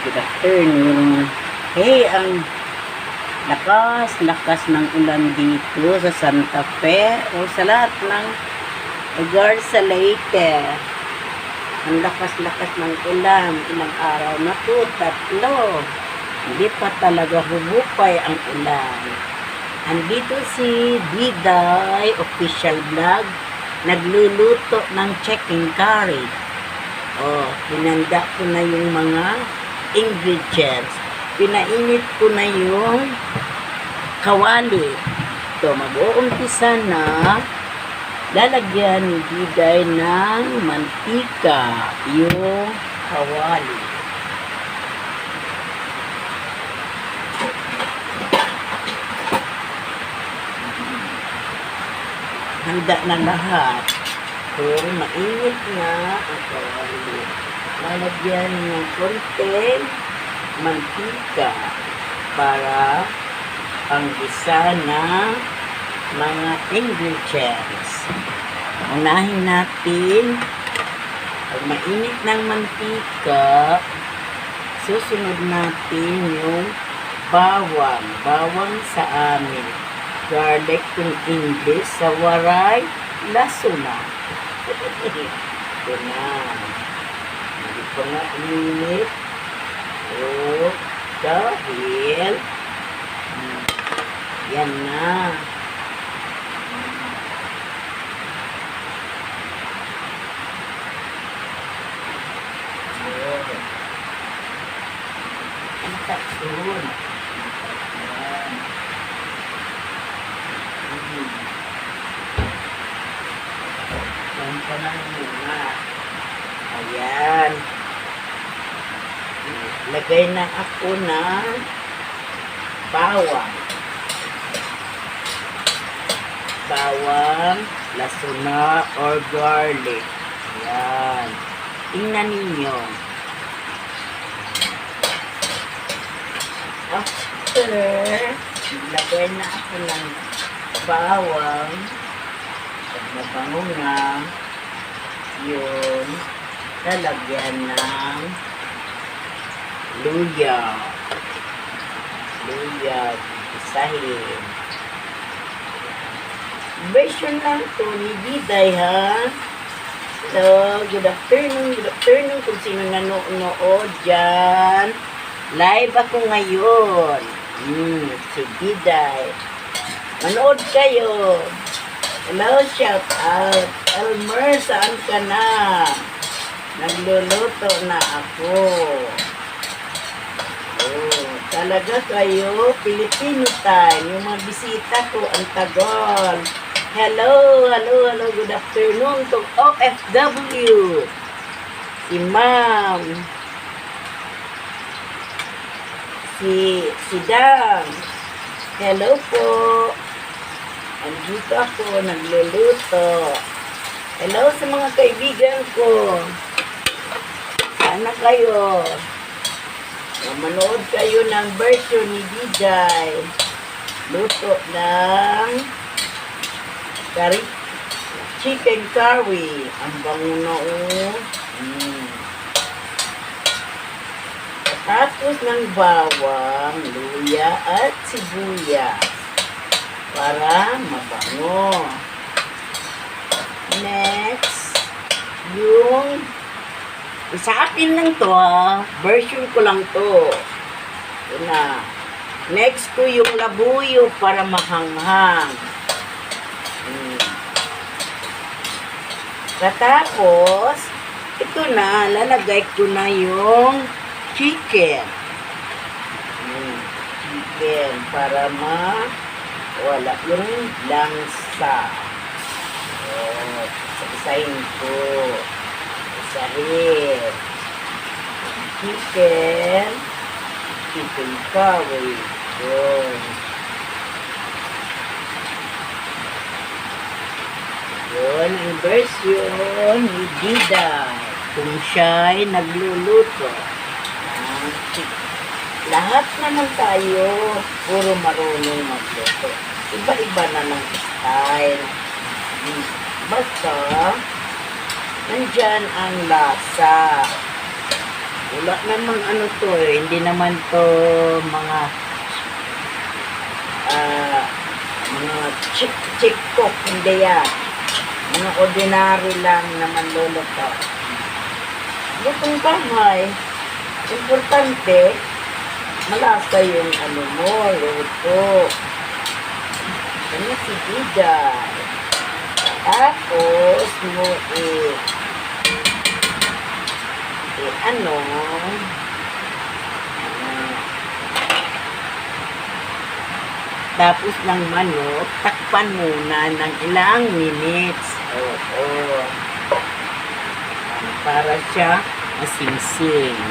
good afternoon. Hey, ang lakas ng ulan dito sa Santa Fe o sa lahat ng lugar sa Leyte. Ang lakas ng ulan. Ilang araw na to, 3. Hindi pa talaga humupay ang ulan. Andito si Diday official vlog, nagluluto ng chicken curry. Hinanda ko na yung mga ingredients. Pinainit ko na yung kawali. Ito, mag-uumpisa na lalagyan ni Diday ng mantika yung kawali. Handa na lahat. Pero mainit na ang kawali. Lalagyan ng konting mantika para panggisa ng mga ingredients. Unahin natin, pag mainit ng mantika, susunod natin yung bawang. Bawang sa amin. Garlic kung English, sa waray, lasuna. Ito na. Hindi pa nga init. Dahil yan na. Ang taksun. Yan pa na muna. Ayan. Lagay na ako ng bawang. Bawang, lasuna, or garlic. Ayan. Tingnan ninyo. After, lagay na ako ng bawang. Pag nabango na, yun, lalagyan ng luya. Isahin. Version lang to ni Diday, ha? So, good afternoon kung sino nanonood dyan. Live ako ngayon. Si Diday. Manood kayo. Hello, shout out. Elmer, saan ka na? Nagluluto na ako. Talaga kayo, Filipino time. Yung mga bisita ko, ang tagal. Hello, good afternoon to OFW. Si Ma'am. Si Dam. Hello po. Andito ako, nagluluto. Hello sa mga kaibigan ko. Sana kayo. Manood kayo ng version ni Diday. Luto ng chicken curry. Ang bango na Tapos ng bawang, luya at sibuyas para mabango. Next, yung sa akin lang to, version ko lang to. Yun na. Next ko yung labuyo para mahanghang. Katapos, ito na, lalagay ko na yung chicken. Chicken para wala yung langsa. Isahin ko. Chicken curry. Yun ang version ni Diday kung siya'y nagluluto. Lahat naman tayo puro marunong magluto. Iba-iba na ng style. Basta nandyan ang lasa. Wala namang ano to eh. Hindi naman to mga mga chick cook. Hindi yan. Mga ordinary lang naman luluto. Lutong bahay. Importante, malasa yung ano mo, luto. Ano si Diday. Tapos mo ano, tapos ng manok, takpan muna ng ilang minutes. Oo. Para siya masingsing.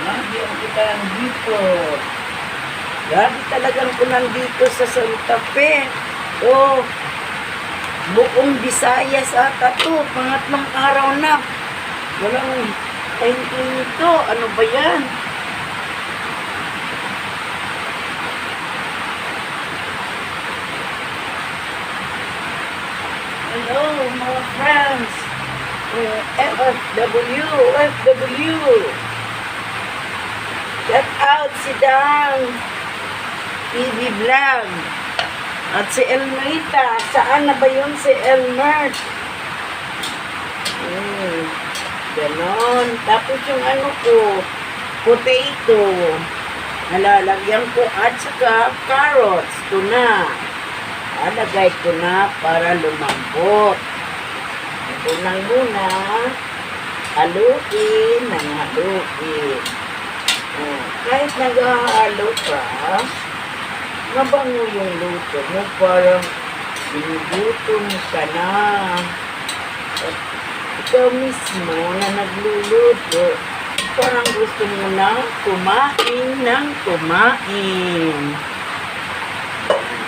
Lagi ang kita nandito. Lagi talagang ko nandito sa Santa Fe. Oh, buong Visayas ata to. Pangatlong araw na. Walang time nito. Ano ba yan? Hello, mga friends. FW. Shout out si Dang TV Vlog. At si Elmerita. Saan na ba yun si Elmer? Ganon. Tapos yung ano ko, potato. Nalalagyan ko at saka carrots. Ito na. Alagay ko na para lumambot. Ito lang muna. Haluin ng haluin. Kahit nag-ahalo ka, mabango yung luto mo. Parang sinubuto mo ka na. At ikaw mismo na nagluluto, parang gusto mo na kumain ng kumain.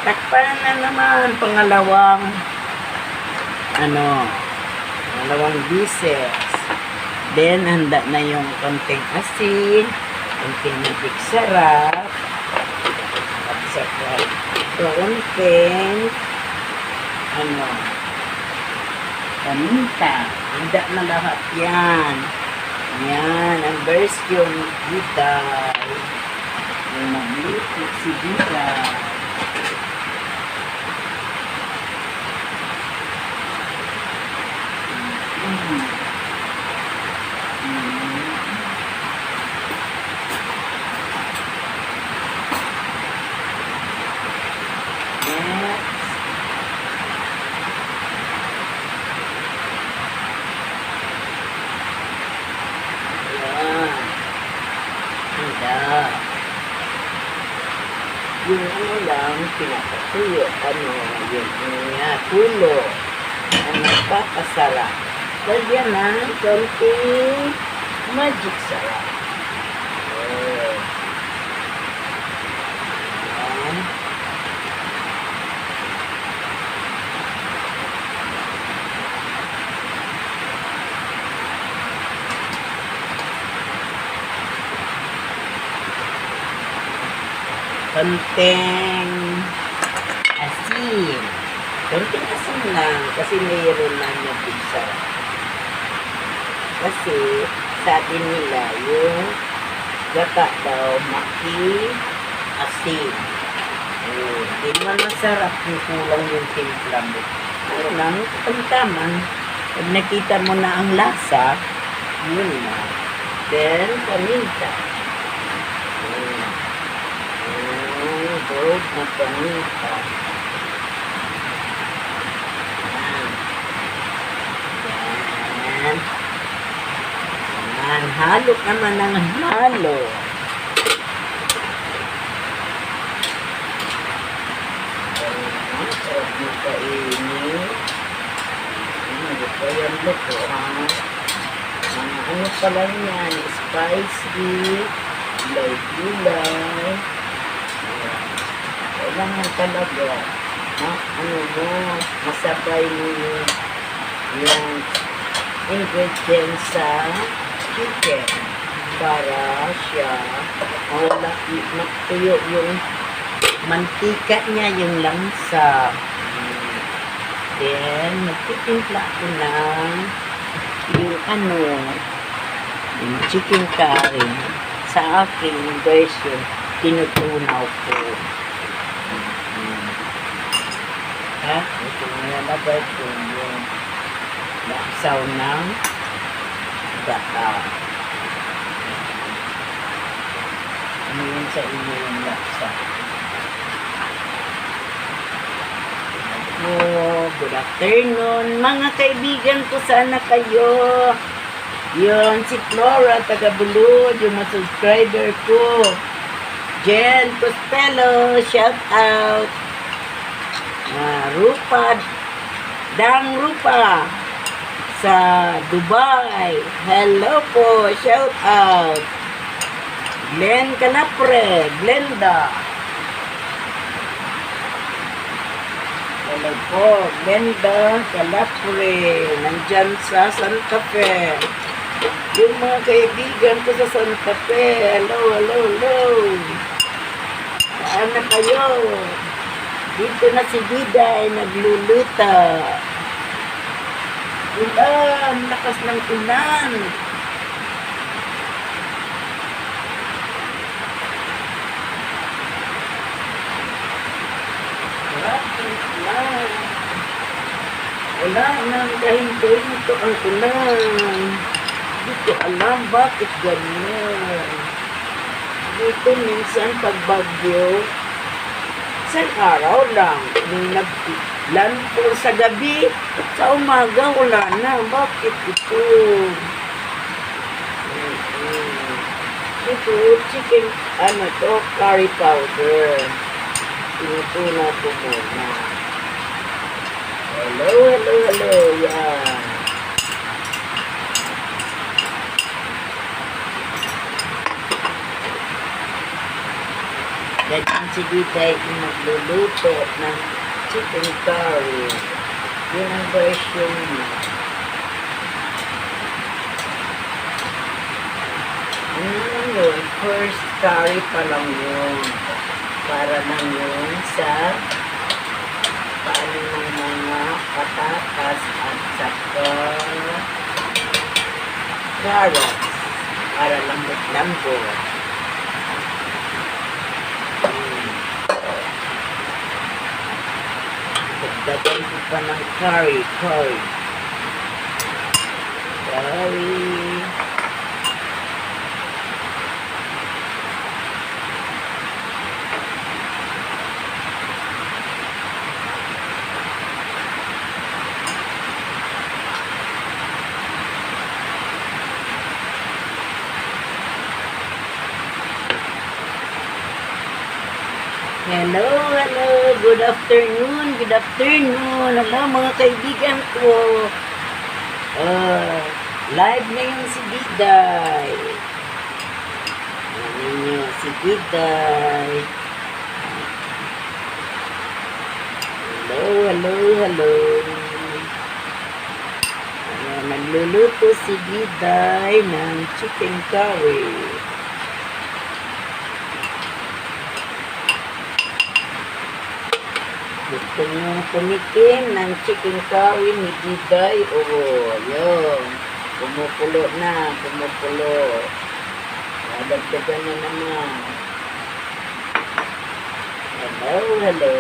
Takpan na naman pangalawang pieces. Then, handa na yung konting asin, konting magic sarap, at saka konting paminta. Handa na lahat yan. Yan, ang version Diday. Yung magluto si Diday. Yung lang, pinapatuyo, yung tulo, ang nagpapasarap. Lagyan ng konting magic sarap. Konting asin. Konting asin lang kasi mayroon na magic sarap. Kasi sabi nila yung gata daw maki-asin. Hindi naman masarap yung kulang yung timpla mo. Ano lang, tamtaman. Pag nakita mo na ang lasa, yun na. Then, paminta. itlog na paminta. Yan. Yan. Halo naman ng halo. Ayan. Sarap mo kainin. Hindi pa yan luto, ha? Ano pala yan? Spicy. Gulay-gulay. Kailangan talaga masabay mo yung ingredients sa chicken para siya mawala, matuyo yung mantika niya, yung langsa. Then, magtitimpla ko ng yung chicken curry. Sa aking version, tinutunaw ko. Ha? Ito nalabay ko yung laksaw ng gata. Ano yun sa inyo yung laksaw? Good afternoon, mga kaibigan ko, sana kayo. Yun, si Flora, taga-Bulod, yung mga subscriber ko. Jen Costello, shout out. Rupa, Dang Rupa, sa Dubai. Hello po, shout out. Glenn Canapre, Glenda. Hello po, Glenda Canapre, nandyan sa Santa Fe. Yung mga kaibigan ko sa Santa Fe, hello, hello, hello. Saan na kayo? Dito na si Diday, nagluluto. Ulan, lakas ng ulan. Maraming ulan. Wala nang kahinto-hinto ang ulan. Hindi ko alam bakit ganyan. Dito minsan pagbagyo, isang araw lang, nung naglandfall sa gabi, sa umaga wala na. Bakit ito? Ito, chicken, curry powder. Tinutuna ko muna. Hello, hello, hello, yan. Ganyan si Diday yung magluluto ng chicken curry. Yun ang version niya. Yun, first curry pa lang yun. Para lang yun sa paano ng mga patatas at saka carrots. Para lambot-lambot. Dagdagan ko pa ng curry. Hello, good afternoon. Hello mga kaibigan ko. Live ngayon si Diday. Ano niyo si Diday. Hello. Nagluluto si Diday ng chicken curry. Gusto nyo tumikim ng chicken curry ni Diday? Yun. Pumupulo na. Dagdagan na naman. Hello.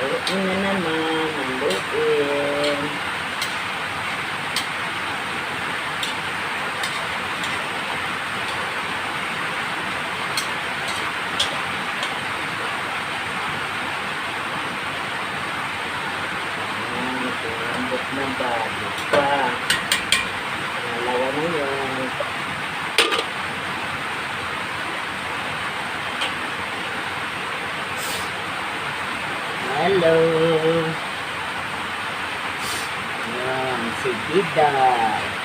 Haluin na naman. Haluin. Diday.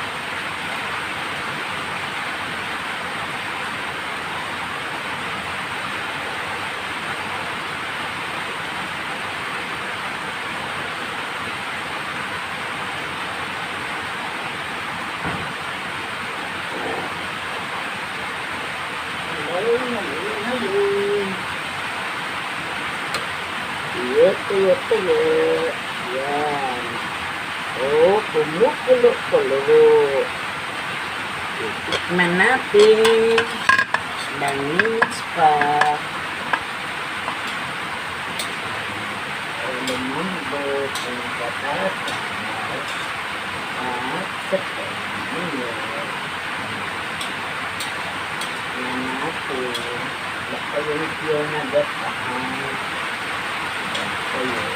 Tuyo. Yan. Oh, kumukulo-kulo. Tikman natin. Ilang minutes pa. Lumambot ang patatas. At sa pamilya. Yan natin. Baka yung pure na gatahan. Ayan.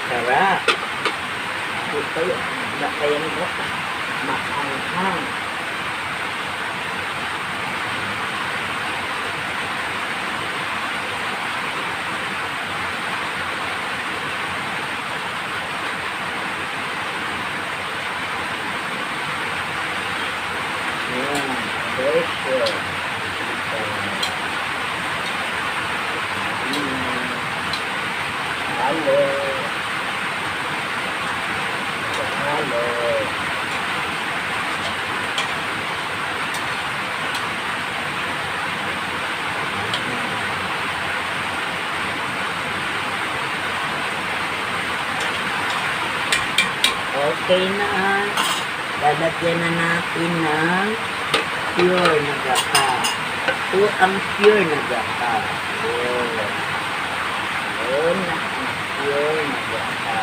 Sarap. Ito yun. Nakayan mo ka. Maanghang. Ayan. Pressure. Halo. Halo. Okay na. Lalagyan na natin ng pure na gata. Ito ang pure na gata. Yun. Yun na ang pure na gata.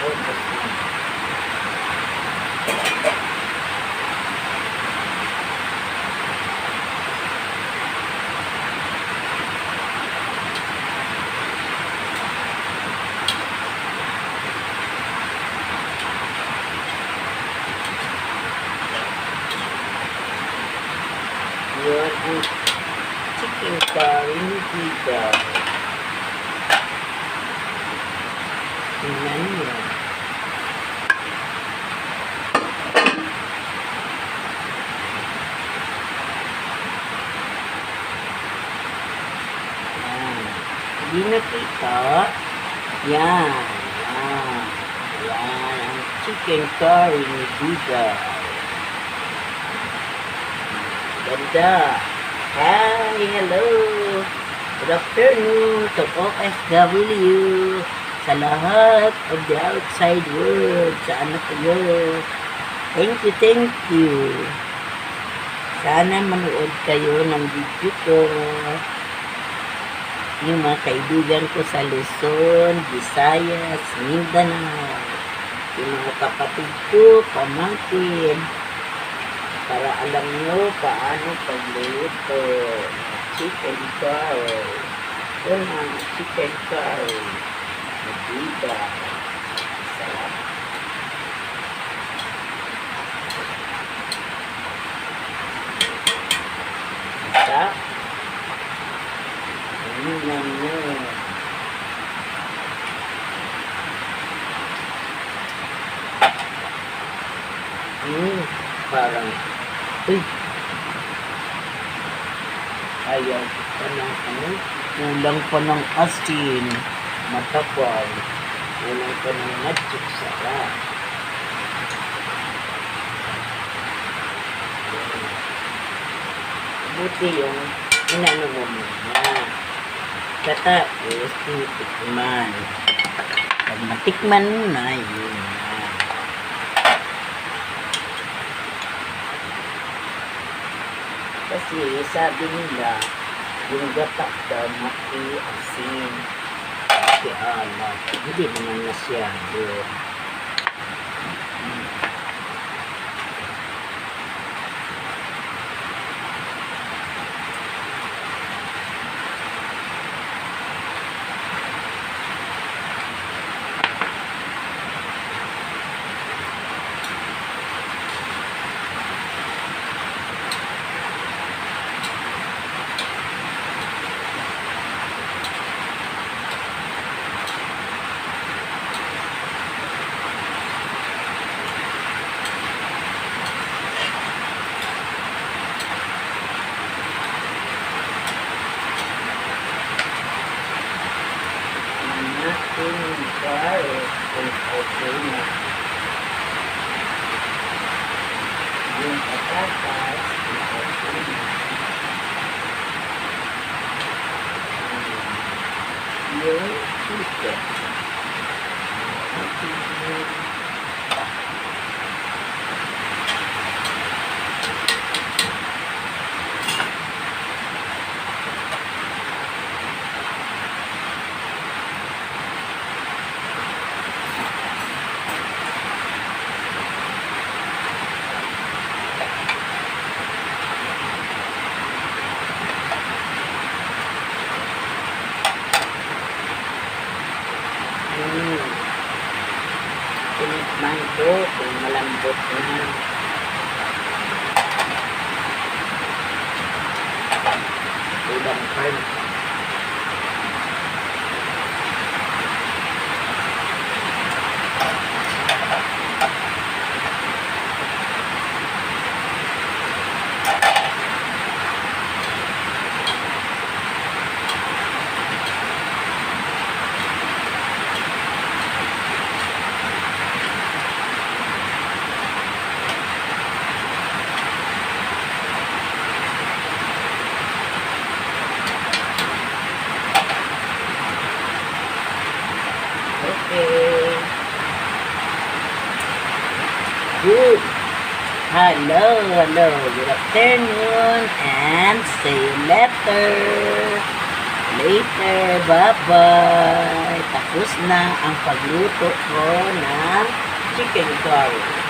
Focus na. Yun ang chicken curry ni Diday. Tingnan nyo. Hindi nakita. Yan. Yan ang chicken curry ni Diday. Ganda. Hi, hello. Good afternoon to OFW. Sa lahat of the outside world. Saan na kayo? Thank you. Sana manood kayo ng video ko. Yung mga kaibigan ko sa Luzon, Visayas, Mindanao. Yung mga kapatid ko, pamangkin. Para alam nyo paano pagluto. Chicken curry. Ito na, chicken curry. Diday. Sarap. Sarap. Tingnan nyo. Parang ayaw pa ng kulang pa ng asin, matapang, kulang pa ng magic sarap. Buti yung inano mo muna. Katapos, tinitikman. Pag matikman mo na, yun na. Kasi sabi nila, yung gatak daw maki-asin, maki-alat. Hindi naman masyado. Okay na. Yung patatas, okay na. Yung chicken. Tinikman ko kung malambot na. Udang pan. Okay. Good. Hello. Good afternoon and see you later. Bye-bye. Tapos na ang pagluto ko ng chicken curry.